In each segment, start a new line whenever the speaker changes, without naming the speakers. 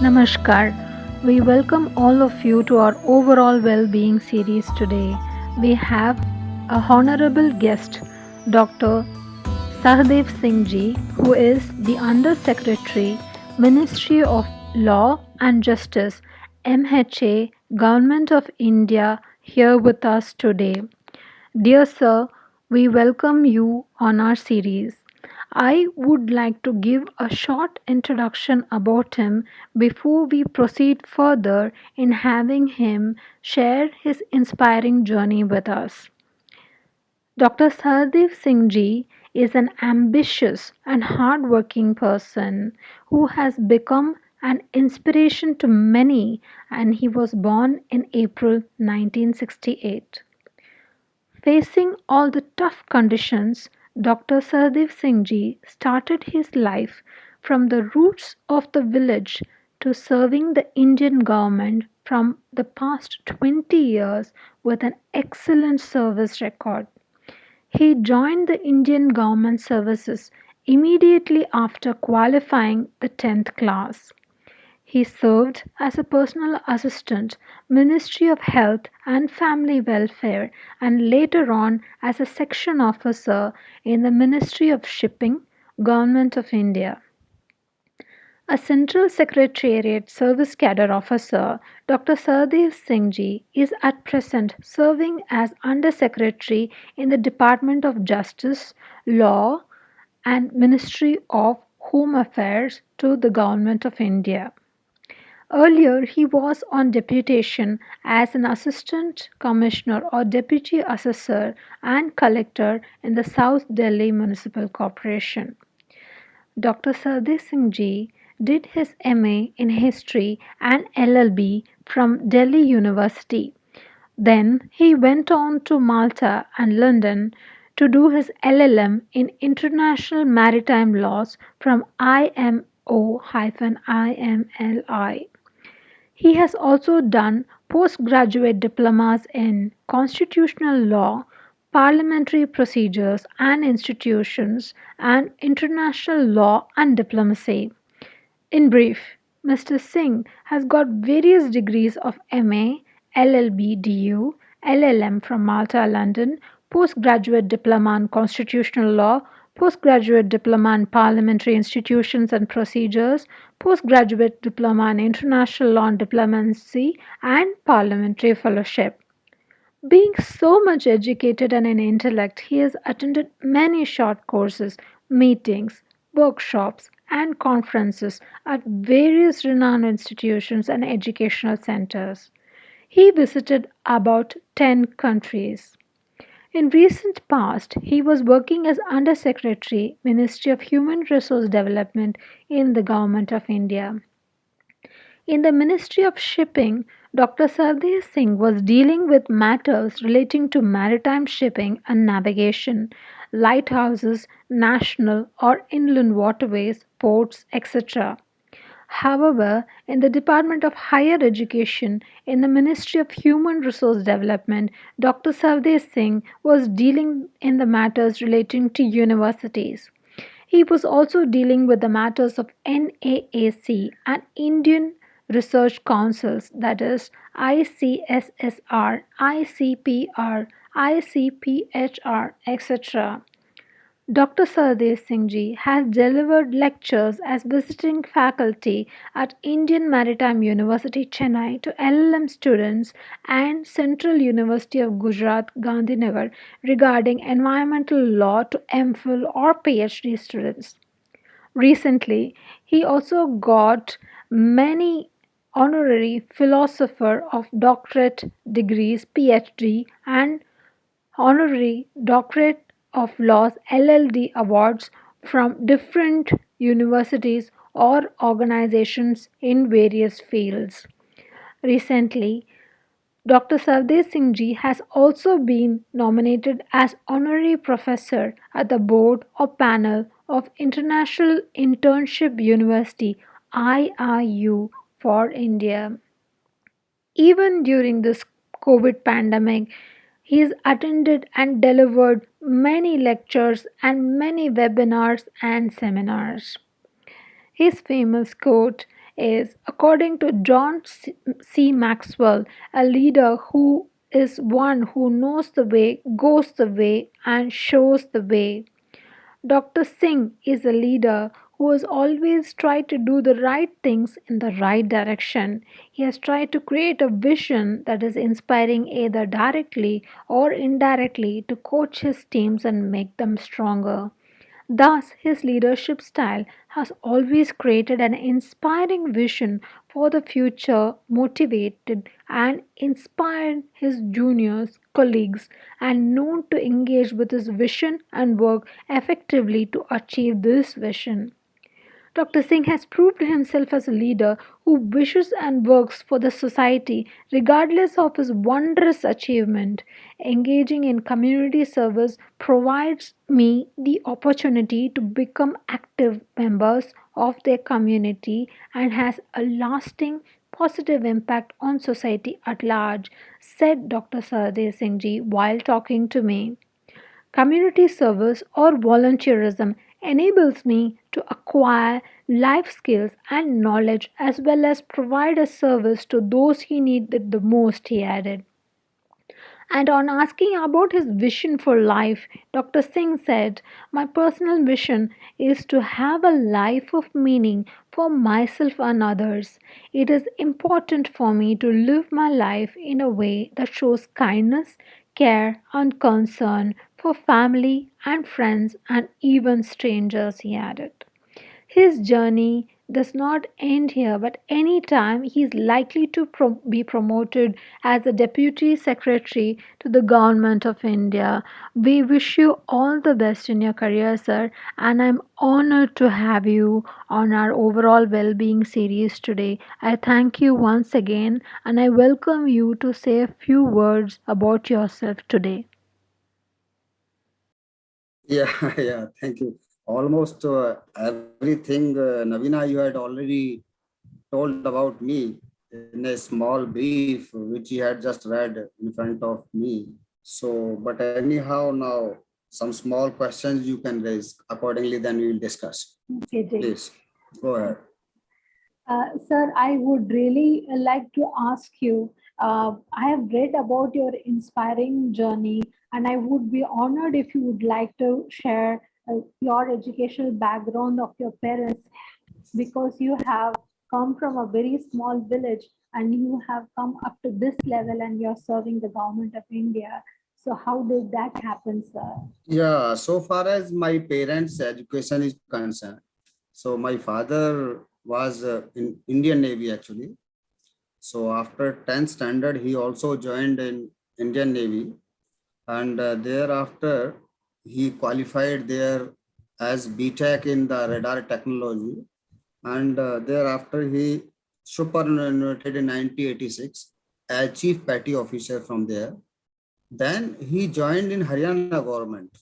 Namaskar. We welcome all of you to our overall well-being series today. We have a honorable guest, Dr. Sahdev Singh Ji, who is the Under Secretary, Ministry of Law and Justice, MHA, Government of India, here with us today. Dear Sir, we welcome you on our series. I would like to give a short introduction about him before we proceed further in having him share his inspiring journey with us. Dr. Sardev Singh Ji is an ambitious and hard-working person who has become an inspiration to many, and he was born in April 1968. Facing all the tough conditions, Dr. Sardev Singh Ji started his life from the roots of the village to serving the Indian government from the past 20 years with an excellent service record. He joined the Indian government services immediately after qualifying the 10th class. He served as a personal assistant, Ministry of Health and Family Welfare, and later on as a section officer in the Ministry of Shipping, Government of India. A Central Secretariat Service Cadre Officer, Dr. Sardev Singh Ji is at present serving as Under Secretary in the Department of Justice, Law and Ministry of Home Affairs to the Government of India. Earlier, he was on deputation as an assistant commissioner or deputy assessor and collector in the South Delhi Municipal Corporation. Dr. Sardev Singh Ji did his MA in History and LLB from Delhi University. Then he went on to Malta and London to do his LLM in International Maritime Laws from IMO-IMLI. He has also done postgraduate diplomas in constitutional law, parliamentary procedures and institutions, and international law and diplomacy. In brief, Mr. Singh has got various degrees of MA, LLB DU, LLM from Malta, London, postgraduate diploma in constitutional law, postgraduate diploma in parliamentary institutions and procedures, postgraduate diploma in international law and diplomacy, and parliamentary fellowship. Being so much educated and an intellect, he has attended many short courses, meetings, workshops, and conferences at various renowned institutions and educational centers. He visited about 10 countries. In recent past, he was working as Under Secretary, Ministry of Human Resource Development in the Government of India. In the Ministry of Shipping, Dr. Sardev Singh was dealing with matters relating to maritime shipping and navigation, lighthouses, national or inland waterways, ports, etc. However, in the Department of Higher Education in the Ministry of Human Resource Development, Dr. Sardev Singh was dealing in the matters relating to universities. He was also dealing with the matters of NAAC and Indian Research Councils, that is ICSSR, ICPR, ICPHR, etc. Dr. Sardev Singh Ji has delivered lectures as visiting faculty at Indian Maritime University, Chennai to LLM students and Central University of Gujarat, Gandhinagar regarding environmental law to MPhil or PhD students. Recently, he also got many honorary philosopher of doctorate degrees PhD and honorary doctorate of laws LLD awards from different universities or organizations in various fields. Recently, Dr. Sardev Singh Ji has also been nominated as honorary professor at the board or panel of International Internship University IIU for India. Even during this COVID pandemic, he has attended and delivered many lectures and many webinars and seminars. His famous quote, is, according to John C. Maxwell, a leader who is one who knows the way, goes the way, and shows the way. Dr. Singh is a leader who has always tried to do the right things in the right direction. He has tried to create a vision that is inspiring either directly or indirectly to coach his teams and make them stronger. Thus, his leadership style has always created an inspiring vision for the future, motivated and inspired his juniors, colleagues, and known to engage with his vision and work effectively to achieve this vision. Dr. Singh has proved himself as a leader who wishes and works for the society regardless of his wondrous achievement. Engaging in community service provides me the opportunity to become active members of their community and has a lasting positive impact on society at large, said Dr. Sardev Singh Ji while talking to me. Community service or volunteerism enables me to acquire life skills and knowledge as well as provide a service to those who need it the most, he added. And on asking about his vision for life, Dr. Singh said, my personal vision is to have a life of meaning for myself and others. It is important for me to live my life in a way that shows kindness, care, and concern for family and friends and even strangers, he added. His journey does not end here, but any time he is likely to be promoted as a Deputy Secretary to the Government of India. We wish you all the best in your career, sir, and I'm honored to have you on our overall well-being series today. I thank you once again, and I welcome you to say a few words about yourself today.
Yeah, yeah, thank you. Almost everything, Navina, you had already told about me in a small brief which you had just read in front of me. So, but anyhow, now some small questions you can raise. Accordingly, then we will discuss.
Okay, Jay.
Please go ahead.
Sir, I would really like to ask you. I have read about your inspiring journey, and I would be honored if you would like to share your educational background of your parents because you have come from a very small village and you have come up to this level and you're serving the government of India. So, how did that happen, sir?
Yeah, so far as my parents' education is concerned, so my father was in Indian Navy actually. So after 10th standard, he also joined in Indian Navy, and thereafter he qualified there as BTech in the radar technology, and thereafter he superannuated in 1986 as chief petty officer from there. Then he joined in Haryana government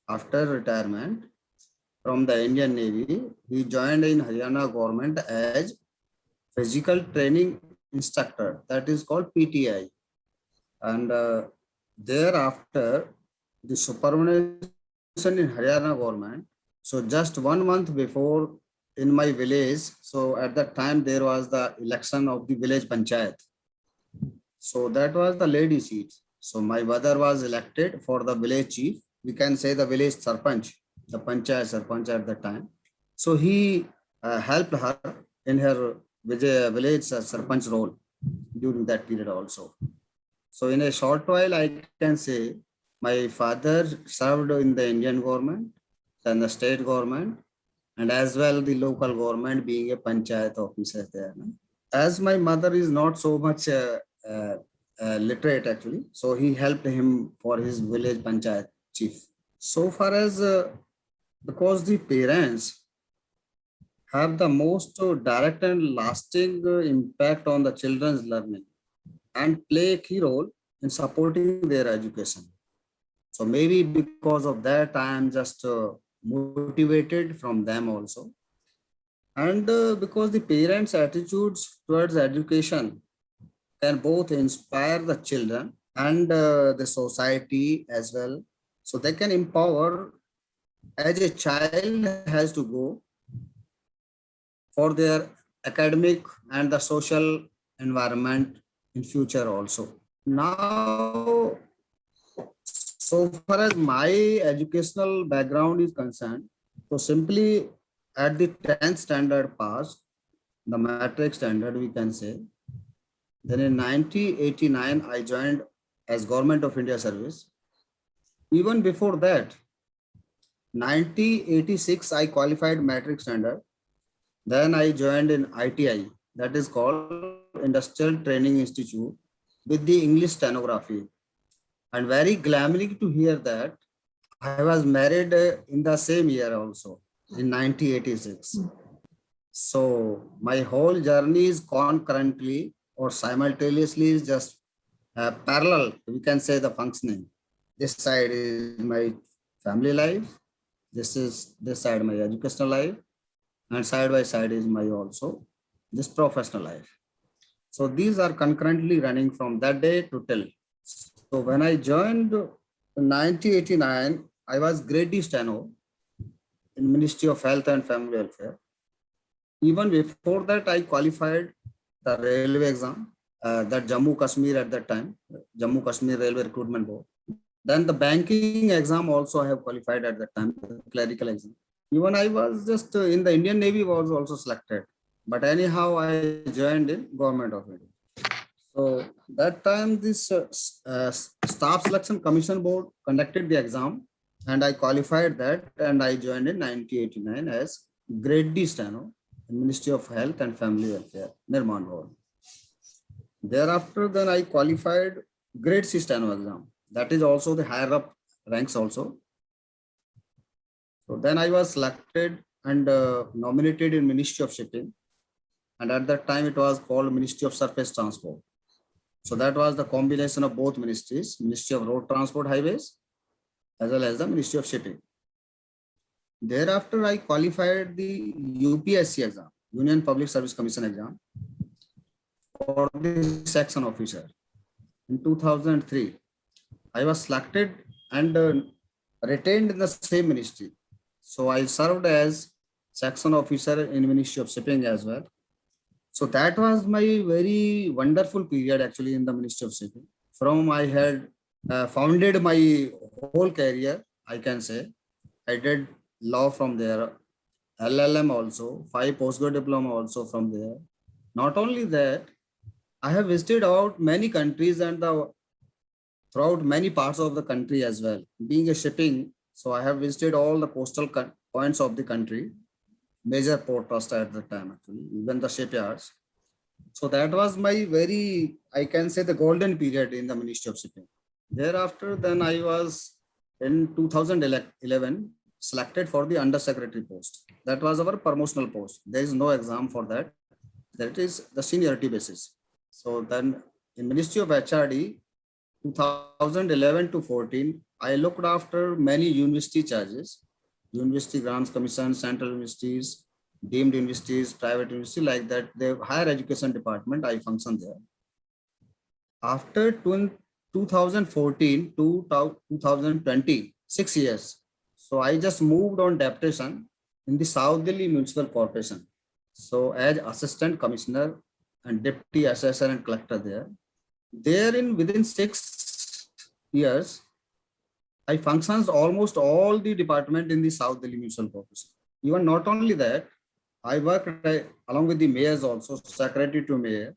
after retirement from the Indian Navy. He joined in Haryana government as physical training instructor, that is called PTI. And thereafter, the supervision in Haryana government. So just 1 month before in my village, so at that time there was the election of the village panchayat. So that was the lady seat. So my mother was elected for the village chief. We can say the village sarpanch, the panchayat sarpanch at that time. So he helped her in her village sarpanch role during that period also. So in a short while, I can say my father served in the Indian government, then the state government, and as well the local government being a panchayat officer there. As my mother is not so much literate actually, so he helped him for his village panchayat chief. So far as because the parents have the most direct and lasting impact on the children's learning and play a key role in supporting their education. So maybe because of that, I am just motivated from them also. And because the parents' attitudes towards education can both inspire the children and the society as well. So they can empower as a child has to go for their academic and the social environment in future also. Now, so far as my educational background is concerned, so simply at the 10th standard pass, the matric standard we can say, then in 1989 I joined as Government of India service. Even before that, 1986 I qualified matric standard. Then I joined in ITI, that is called Industrial Training Institute, with the English stenography. And very glamorous to hear that I was married in the same year also, in 1986. So my whole journey is concurrently or simultaneously is just parallel, we can say, the functioning. This side is my family life, this side my educational life, and side by side is my also this professional life. So these are concurrently running from that day to till. So when I joined in 1989, I was grade D steno in Ministry of Health and Family Welfare. Even before that, I qualified the railway exam, that Jammu Kashmir at that time, Jammu Kashmir Railway Recruitment Board. Then the banking exam also I have qualified at that time, the clerical exam. Even I was just in the Indian Navy was also selected. But anyhow, I joined in Government of India. So that time this Staff Selection Commission Board conducted the exam and I qualified that and I joined in 1989 as grade D steno in Ministry of Health and Family Welfare, Nirman Board. Thereafter, then I qualified grade C steno exam. That is also the higher up ranks also. So then I was selected and nominated in Ministry of Shipping. And at that time it was called Ministry of Surface Transport. So that was the combination of both ministries, Ministry of Road Transport Highways, as well as the Ministry of Shipping. Thereafter, I qualified the UPSC exam, Union Public Service Commission exam, for the section officer. In 2003, I was selected and retained in the same ministry. So I served as section officer in Ministry of Shipping as well. So that was my very wonderful period actually in the Ministry of Shipping. From I had founded my whole career, I can say. I did law from there, LLM also, 5 postgrad diploma also from there. Not only that, I have visited out many countries and throughout many parts of the country as well. Being a shipping, so I have visited all the postal points of the country, major port trust at the time actually, even the shipyards. So that was my very, I can say, the golden period in the Ministry of Shipping. Thereafter, then I was in 2011 selected for the Undersecretary post. That was our promotional post. There is no exam for that. That is the seniority basis. So then in Ministry of HRD, 2011 to 14, I looked after many university charges, University Grants Commission, Central Universities, deemed universities, private university, like that. The higher education department, I function there. After 2014 to 2020, 6 years. So I just moved on deputation in the South Delhi Municipal Corporation. So as assistant commissioner and deputy assessor and collector there. Therein within 6 years, I functions almost all the department in the South Delhi Municipal Corporation. Even not only that, I worked along with the mayors also, secretary to mayor,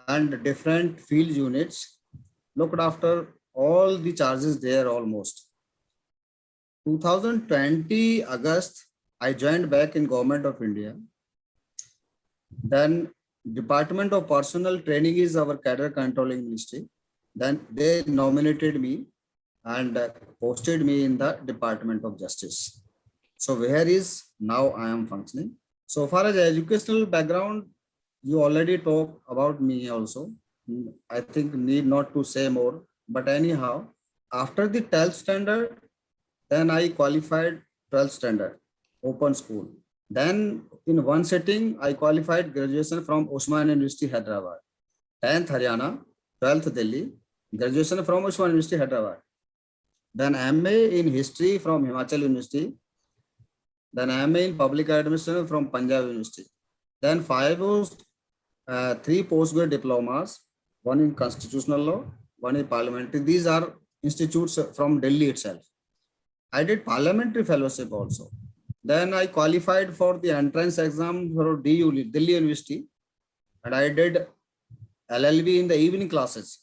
and different field units, looked after all the charges there almost. 2020 August, I joined back in Government of India. Then Department of Personnel Training is our cadre controlling ministry. Then they nominated me and posted me in the Department of Justice. So where is now I am functioning. So far as educational background, you already talked about me also. I think need not to say more, but anyhow, after the 12th standard, then I qualified 12th standard, open school. Then in one sitting, I qualified graduation from Osman University, Hyderabad, 10th Haryana, 12th Delhi, graduation from Osman University, Hyderabad. Then MA in history from Himachal University. Then MA in public administration from Punjab University. Then three postgraduate diplomas, one in constitutional law, one in parliamentary. These are institutes from Delhi itself. I did parliamentary fellowship also. Then I qualified for the entrance exam for DU, Delhi University, and I did LLB in the evening classes.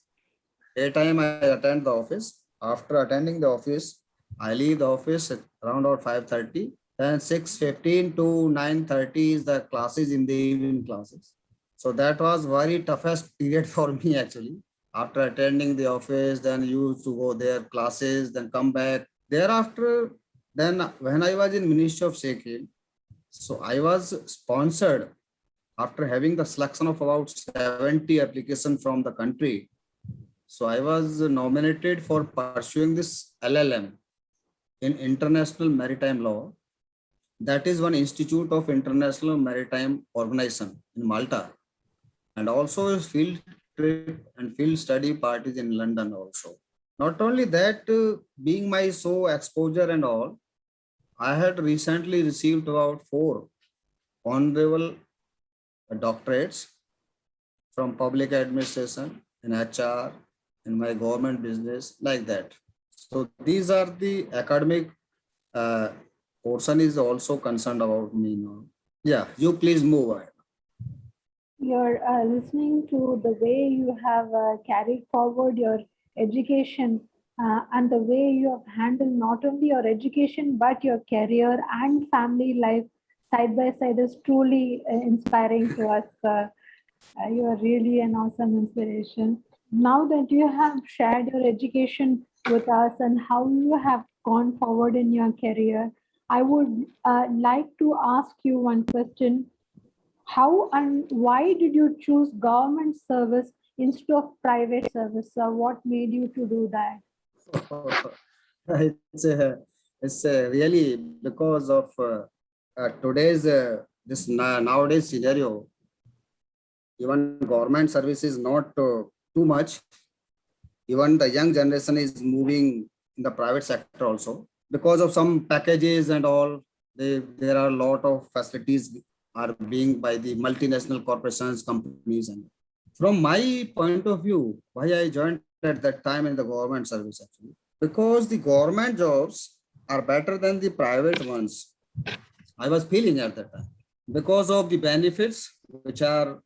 Daytime I attend the office. After attending the office, I leave the office at around about 5:30. Then 6:15 to 9:30 is the classes in the evening classes. So that was very toughest period for me actually. After attending the office, then used to go there classes, then come back. Thereafter, then when I was in Ministry of Shekil, so I was sponsored after having the selection of about 70 applications from the country. So I was nominated for pursuing this LLM in International Maritime Law. That is one institute of International Maritime Organization in Malta, and also a field trip and field study parties in London also. Not only that, being my so exposure and all, I had recently received about 4 honorable doctorates from public administration in HR, in my government business, like that. So these are the academic uh, portion is also concerned about me now. Yeah, you please move ahead.
You're listening to the way you have carried forward your education and the way you have handled not only your education but your career and family life side by side is truly inspiring to us. You are really an awesome inspiration. Now that you have shared your education with us and how you have gone forward in your career, I would like to ask you one question. How and why did you choose government service instead of private service? What made you to do that?
it's really because of today's nowadays scenario. Even government service is not too much. Even the young generation is moving in the private sector also because of some packages and all. There are a lot of facilities are being by the multinational corporations, companies, and from my point of view, why I joined at that time in the government service actually, because the government jobs are better than the private ones. I was feeling at that time because of the benefits which are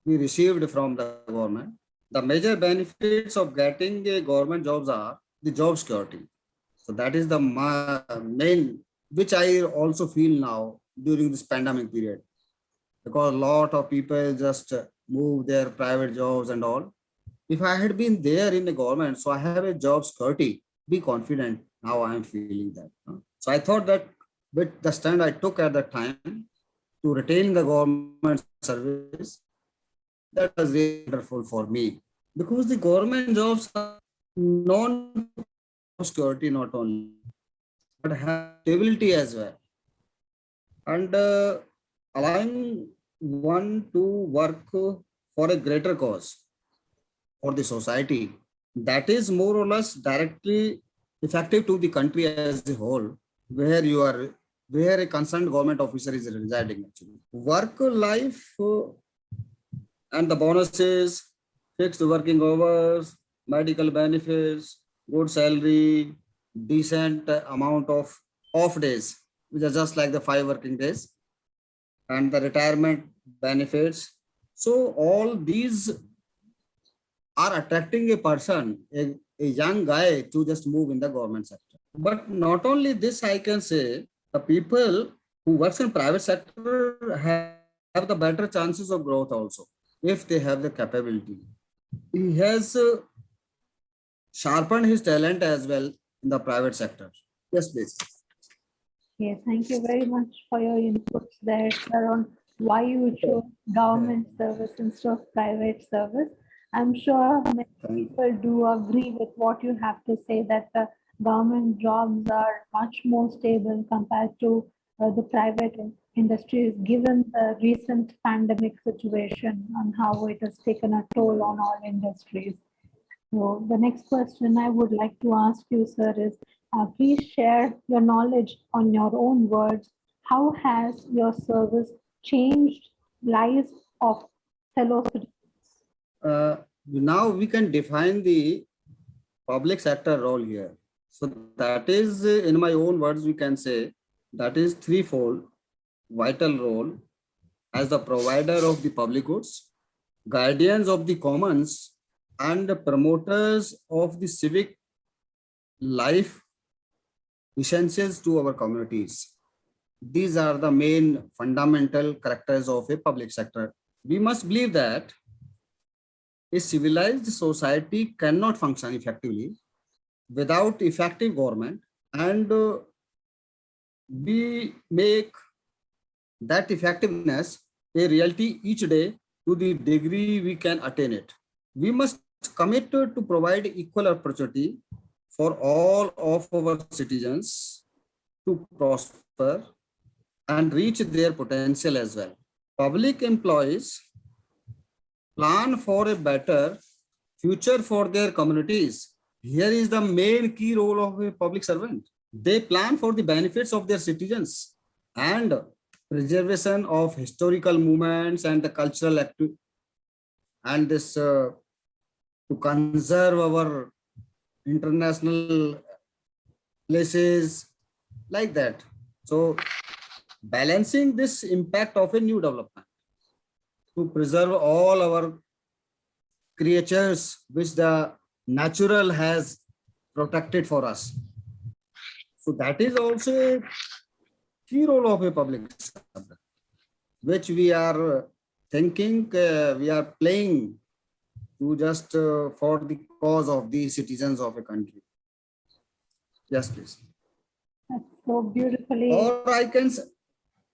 we received from the government. The major benefits of getting a government jobs are the job security. So that is the main, which I also feel now during this pandemic period, because a lot of people just move their private jobs and all. If I had been there in the government, so I have a job security, be confident. Now I am feeling that. So I thought that with the stand I took at that time to retain the government service, that was really wonderful for me because the government jobs are non security not only, but have stability as well, and allowing one to work for a greater cause for the society. That is more or less directly effective to the country as a whole, where you are, where a concerned government officer is residing actually. Work life and the bonuses, fixed working hours, medical benefits, good salary, decent amount of off days, which are just like the 5 working days, and the retirement benefits. So all these are attracting a person, a young guy to just move in the government sector. But not only this, I can say the people who works in private sector have the better chances of growth also if they have the capability. He has sharpened his talent as well in the private sector. Yes, please.
Yes, thank you very much for your inputs there, sir, on why you chose government service instead of private service. I'm sure many people do agree with what you have to say that the government jobs are much more stable compared to the private industries, given the recent pandemic situation and how it has taken a toll on all industries. So the next question I would like to ask you, sir, is please share your knowledge on your own words. How has your service changed lives of fellow citizens?
Now we can define the public sector role here. So that is, in my own words, we can say that is threefold vital role as the provider of the public goods, guardians of the commons, and the promoters of the civic life essentials to our communities. These are the main fundamental characters of a public sector. We must believe that a civilized society cannot function effectively without effective government, and we make that effectiveness a reality each day to the degree we can attain it. We must commit to provide equal opportunity for all of our citizens to prosper and reach their potential as well. Public employees plan for a better future for their communities. Here is the main key role of a public servant. They plan for the benefits of their citizens and preservation of historical movements and the cultural activity, and this to conserve our international places, like that. So balancing this impact of a new development to preserve all our creatures which the natural has protected for us. So that is also a key role of a public servant, which we are thinking we are playing to just for the cause of the citizens of a country. Yes, please.
That's so beautifully.
Or I can,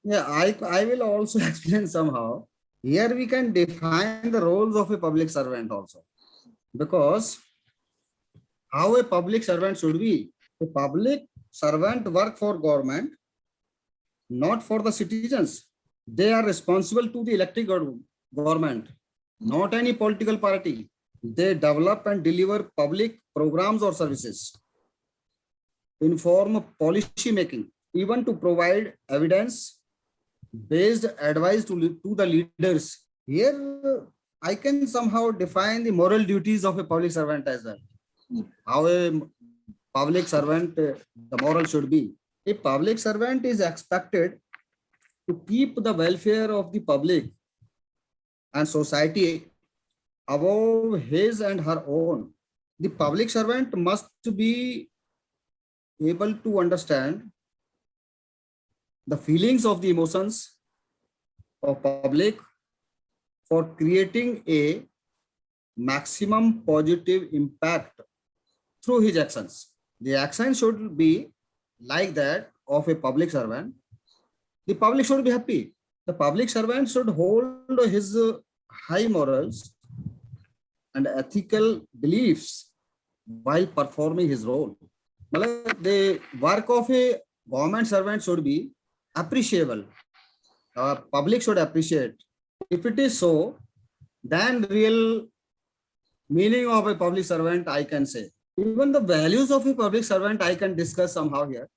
yeah, I will also explain somehow. Here we can define the roles of a public servant also, because how a public servant should be. A public servant work for government, not for the citizens. They are responsible to the elected government, not any political party. They develop and deliver public programs or services, inform policy making, even to provide evidence based advice to the leaders. Here I can somehow define the moral duties of a public servant as well. How a public servant, the moral should be. A public servant is expected to keep the welfare of the public and society above his and her own. The public servant must be able to understand the feelings of the emotions of public for creating a maximum positive impact through his actions. The action should be like that of a public servant. The public should be happy. The public servant should hold his high morals and ethical beliefs while performing his role. The work of a government servant should be appreciable. Public should appreciate. If it is so, then real meaning of a public servant, I can say. Even the values of a public servant, I can discuss somehow here.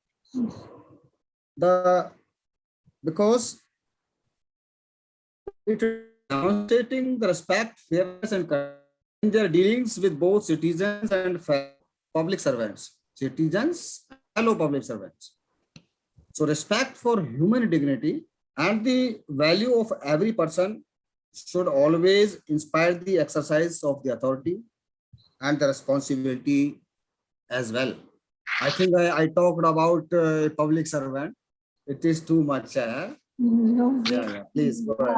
Because it is demonstrating the respect, fairness, and in their dealings with both citizens and public servants. Citizens, fellow public servants. So respect for human dignity and the value of every person should always inspire the exercise of the authority and the responsibility as well. I think I talked about public servant. It is too much.
No,
Please go ahead.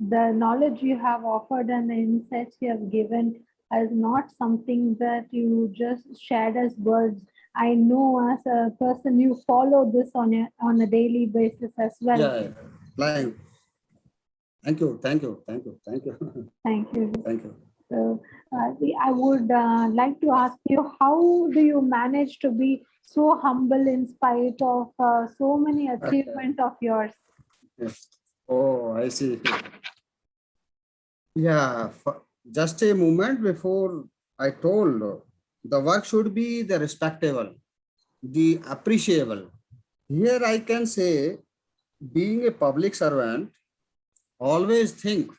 the knowledge you have offered and the insights you have given is not something that you just shared as words. I know as a person you follow this on a daily basis as well.
Yeah, like, thank you.
Thank you.
Thank you.
So, I would like to ask you, how do you manage to be so humble in spite of so many achievements of yours?
Yes. Oh, I see. Yeah, just a moment before I told the work should be the respectable, the appreciable. Here I can say, being a public servant always think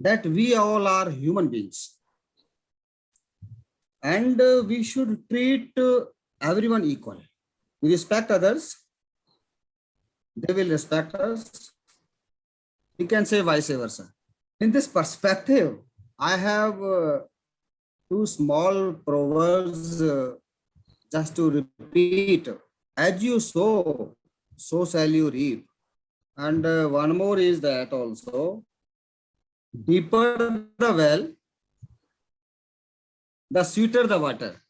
that we all are human beings, and we should treat everyone equal. We respect others, they will respect us. We can say vice versa. In this perspective, I have two small proverbs just to repeat. As you sow, so shall you reap. And one more is that also, deeper the well, the sweeter the water.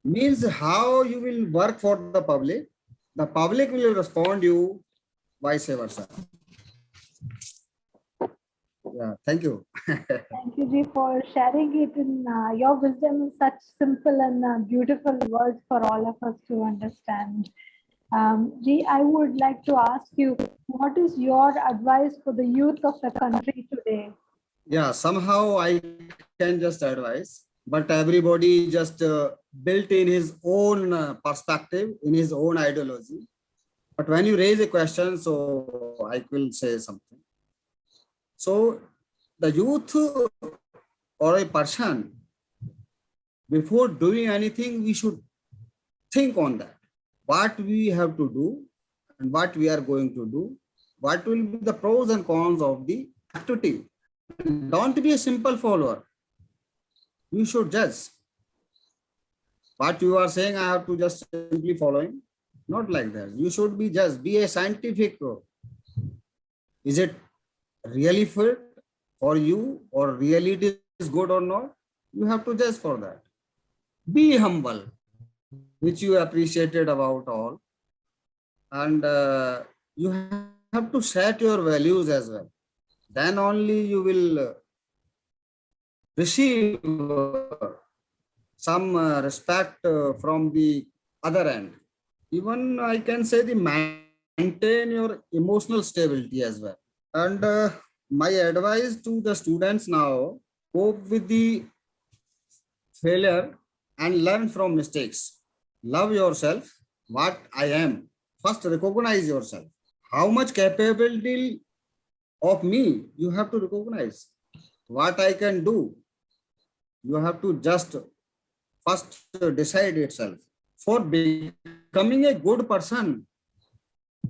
Means how you will work for the public will respond you vice versa. Yeah, thank you.
Thank you, Ji, for sharing it in your wisdom in such simple and beautiful words for all of us to understand. Ji, I would like to ask you, what is your advice for the youth of the country today?
Yeah, somehow I can just advise, but everybody just built in his own perspective, in his own ideology. But when you raise a question, so I will say something. So the youth or a person, before doing anything, we should think on that. What we have to do and what we are going to do, what will be the pros and cons of the activity. Don't be a simple follower. You should judge. What you are saying, I have to just simply following. Not like that. You should be just be a scientific. Is it really fit for you or really it is good or not? You have to judge for that. Be humble, which you appreciated about all. And you have to set your values as well. Then only you will receive some respect from the other end. Even I can say the maintain your emotional stability as well. And my advice to the students now, cope with the failure and learn from mistakes. Love yourself, what I am. First, recognize yourself. How much capability of me you have to recognize. What I can do, you have to just first decide itself. For becoming a good person,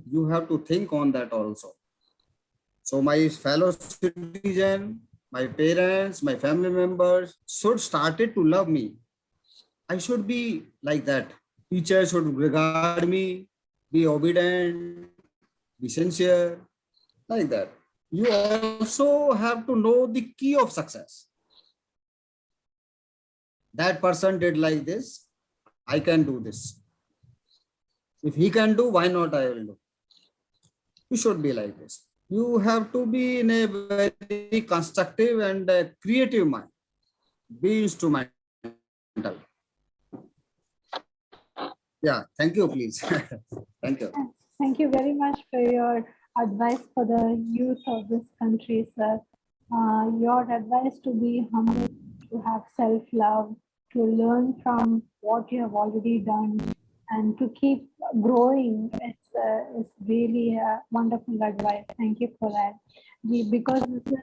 you have to think on that also. So my fellow citizen, my parents, my family members should started to love me. I should be like that. Teachers should regard me, be obedient, be sincere, like that. You also have to know the key of success. That person did like this, I can do this. If he can do, why not I will do? You should be like this. You have to be in a very constructive and creative mind. Be instrumental. Yeah, thank you, please. Thank you.
Thank you very much for your advice for the youth of this country, sir. Your advice to be humble, to have self-love, to learn from what you have already done, and to keep growing. It's really a wonderful advice. Thank you for that. Because this is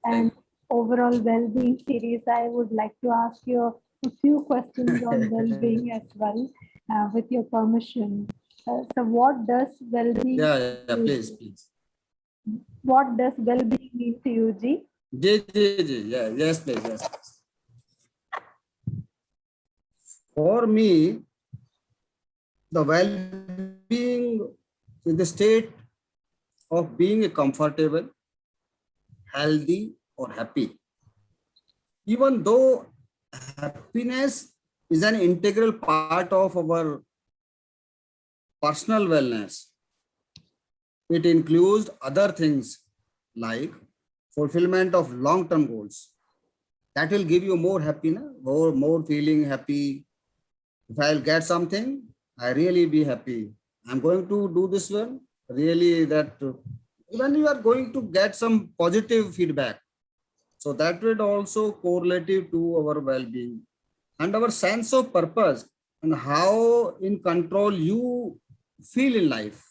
an overall well-being series, I would like to ask you a few questions on well-being as well, with your permission. So what does well-being
Yeah, please, please.
what does well-being mean to you, Ji?
Yeah, yes, please, yes. For me, the well-being is the state of being comfortable, healthy, or happy. Even though happiness is an integral part of our personal wellness, it includes other things like fulfillment of long-term goals. That will give you more happiness, more feeling happy. If I'll get something, I really be happy. I'm going to do this one. Really, that when you are going to get some positive feedback, so that would also correlative to our well-being and our sense of purpose and how in control you feel in life.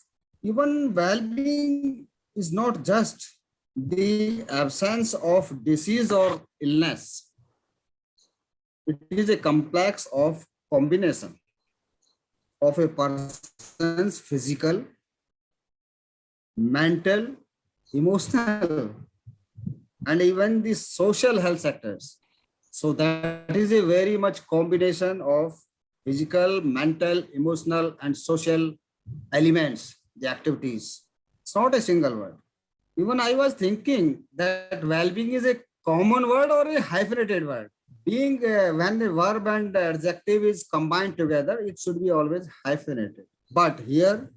Even well-being is not just the absence of disease or illness. It is a complex of combination of a person's physical, mental, emotional, and even the social health sectors. So that is a very much combination of physical, mental, emotional, and social elements, the activities. It's not a single word. Even I was thinking that well-being is a common word or a hyphenated word. Being when the verb and adjective is combined together, it should be always hyphenated. But here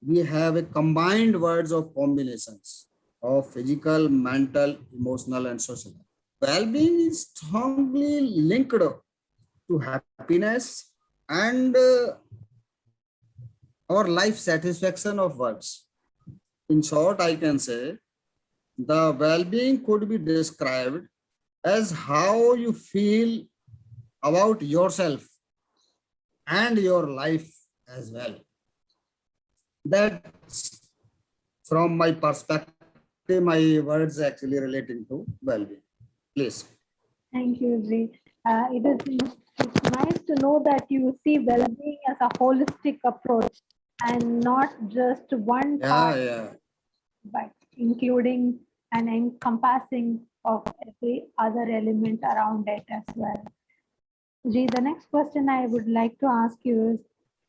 we have a combined words of combinations of physical, mental, emotional, and social. Well-being is strongly linked to happiness and our life satisfaction of works. In short, I can say the well-being could be described as how you feel about yourself and your life as well. That's from my perspective, my words actually relating to well-being. Please.
Thank you, Ji. It's nice to know that you see well-being as a holistic approach and not just one
Yeah,
part,
yeah.
but including and encompassing of every other element around it as well. Ji, the next question I would like to ask you is,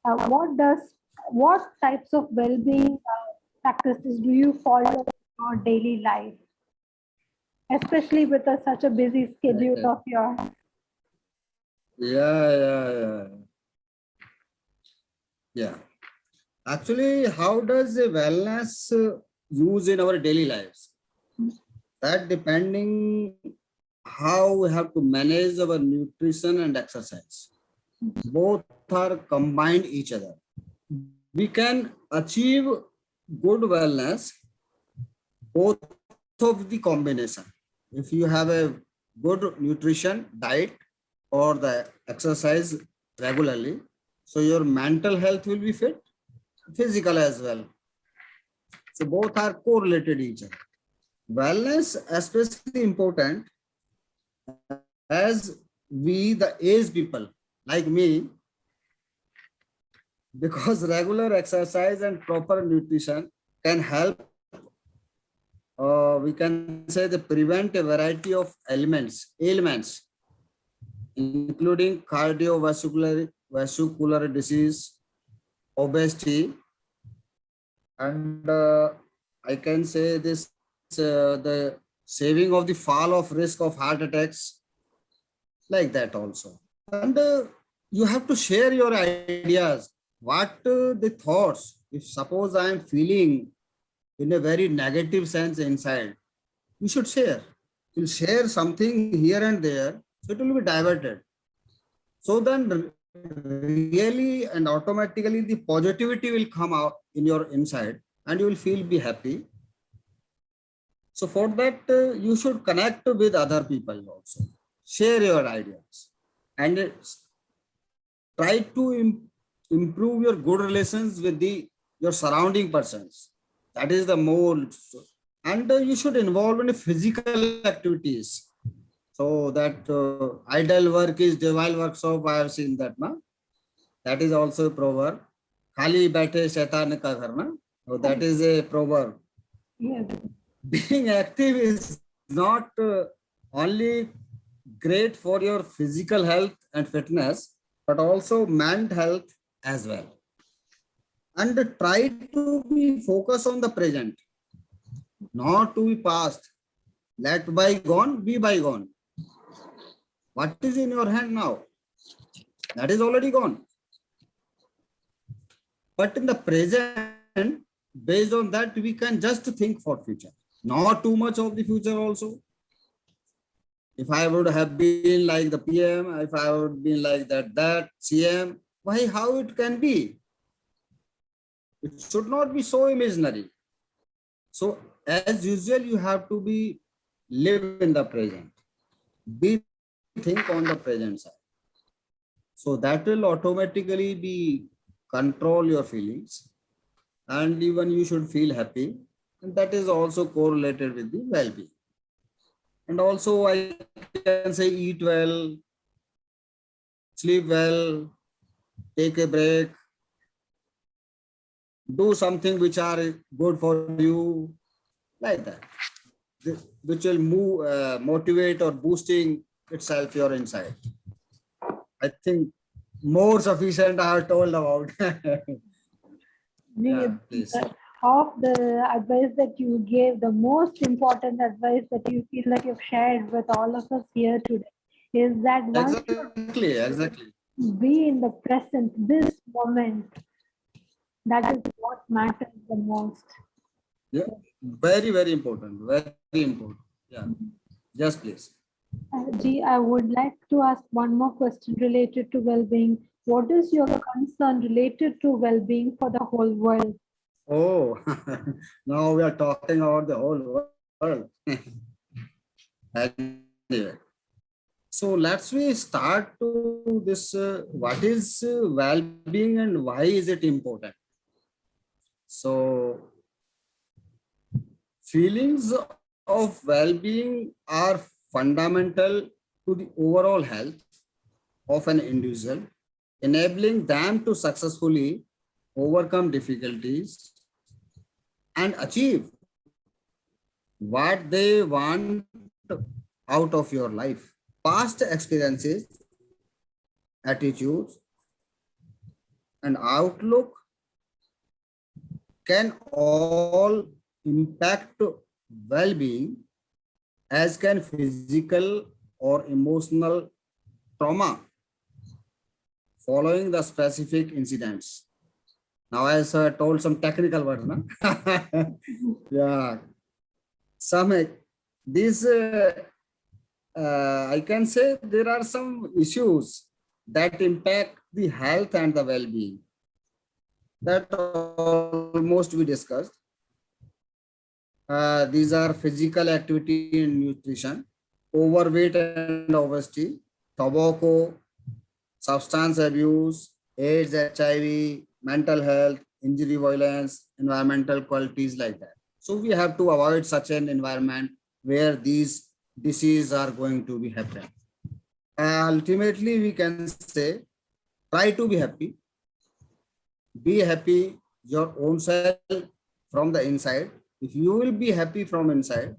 what types of well-being practices do you follow in your daily life, especially with such a busy schedule
Okay.
of yours?
Yeah, yeah, yeah. Yeah. Actually, how does the wellness use in our daily lives? That depending how we have to manage our nutrition and exercise. Both are combined each other. We can achieve good wellness both of the combination. If you have a good nutrition diet or the exercise regularly, so your mental health will be fit, physical as well. So both are correlated each other. Wellness especially important as we the aged people like me, because regular exercise and proper nutrition can help, we can say, the prevent a variety of ailments, including vascular disease, obesity, and I can say this the saving of the fall of risk of heart attacks, like that also. And you have to share your ideas, what the thoughts. If suppose I am feeling in a very negative sense inside, you should share. You'll share something here and there, so it will be diverted. So then really and automatically the positivity will come out in your inside and you will feel be happy. So for that, you should connect with other people also. Share your ideas and try to improve your good relations with the your surrounding persons. That is the more. And you should involve in physical activities. So that idle work is devil workshop. I have seen that, na? That is also a proverb. Khali baithe shaitan ka ghar, na? So that is a proverb.
Yes.
Being active is not only great for your physical health and fitness, but also mental health as well. And try to be focused on the present, not to be past. Let bygone be bygone. What is in your hand now? That is already gone. But in the present, based on that, we can just think for future. Not too much of the future also. If I would have been like the PM, if I would been like that CM, why, how it can be? It should not be so imaginary. So as usual, you have to be live in the present. Be think on the present side. So that will automatically be control your feelings and even you should feel happy. And that is also correlated with the well-being. And also I can say eat well, sleep well, take a break, do something which are good for you, like that, which will motivate or boosting itself your inside. I think more sufficient I have told about.
The,
Yeah, please.
of the advice that you gave, the most important advice that you feel that you've shared with all of us here today is that one should
Exactly.
be in the present, this moment. That is what matters the most.
Yeah, very important, very important. Yeah, yes, please.
Ji, I would like to ask one more question related to well-being. What is your concern related to well-being for the whole world?
Oh, now we are talking about the whole world. Anyway, so let's we start to this. What is well-being and why is it important? So, feelings of well-being are fundamental to the overall health of an individual, enabling them to successfully overcome difficulties and achieve what they want out of your life. Past experiences, attitudes, and outlook can all impact well-being, as can physical or emotional trauma following the specific incidents. Now, as I told some technical words, no? Yeah, some these I can say there are some issues that impact the health and the well-being. That almost we discussed. These are physical activity and nutrition, overweight and obesity, tobacco, substance abuse, AIDS, HIV, mental health, injury violence, environmental qualities like that. So we have to avoid such an environment where these diseases are going to be happening. Ultimately, we can say, try to be happy your own self from the inside. If you will be happy from inside,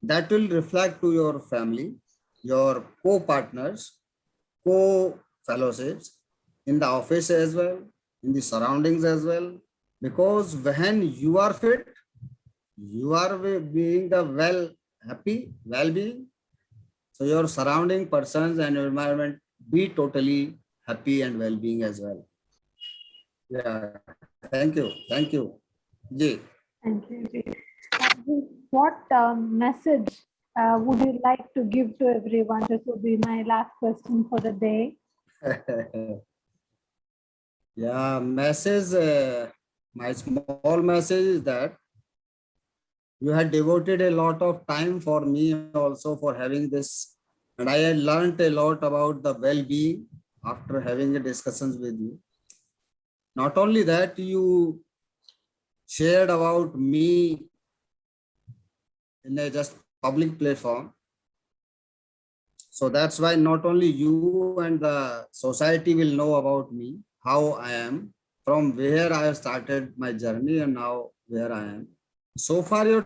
that will reflect to your family, your co-partners, co-fellowships, in the office as well, in the surroundings as well. Because when you are fit, you are being the happy, well-being. So your surrounding persons and environment be totally happy and well-being as well. Yeah, thank you, Ji.
Thank you, Ji. What message would you like to give to everyone? This would be my last question for the day.
Yeah, message. My small message is that you had devoted a lot of time for me also for having this, and I had learned a lot about the well-being after having a discussions with you. Not only that, you shared about me in a just public platform. So that's why not only you and the society will know about me, how I am, from where I have started my journey and now where I am. So far, your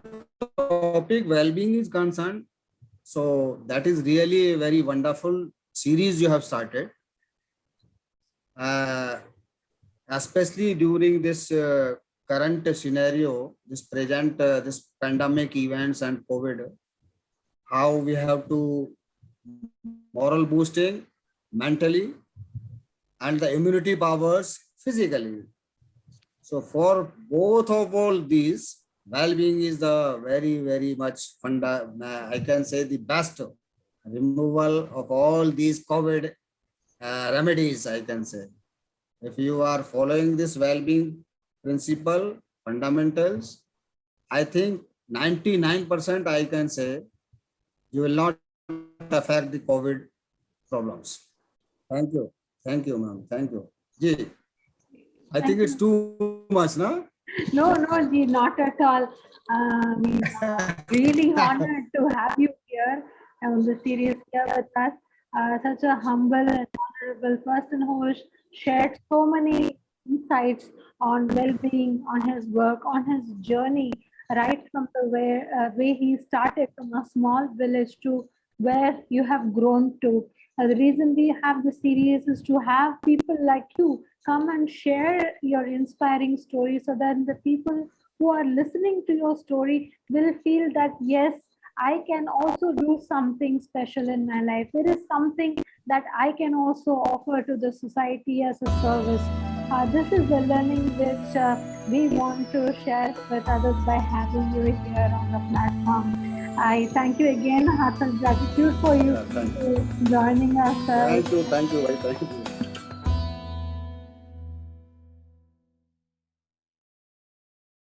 topic well-being is concerned. So that is really a very wonderful series you have started, uh, especially during this current scenario, this present, this pandemic events and COVID, how we have to moral boosting mentally and the immunity powers physically. So for both of all these, well-being is the very much I can say the best removal of all these COVID remedies, I can say. If you are following this well-being principle, fundamentals, I think 99% I can say you will not affect the COVID problems. Thank you. Thank you, ma'am. Thank you. Ji. I think
Thank
it's
you.
too much, no?
No, no, Ji, not at all. We are really honored to have you here on the series here with us. Such a humble and honorable person who has shared so many insights on well-being, on his work, on his journey, right from the way he started from a small village to where you have grown to. The reason we have the series is to have people like you come and share your inspiring story so that the people who are listening to your story will feel that yes, I can also do something special in my life. There is something that I can also offer to the society as a service. This is the learning which we want to share with others by having you here on the platform. I thank you again, heartfelt gratitude for you
Yeah, thank you.
joining us.
Thank you, bhai. Thank you.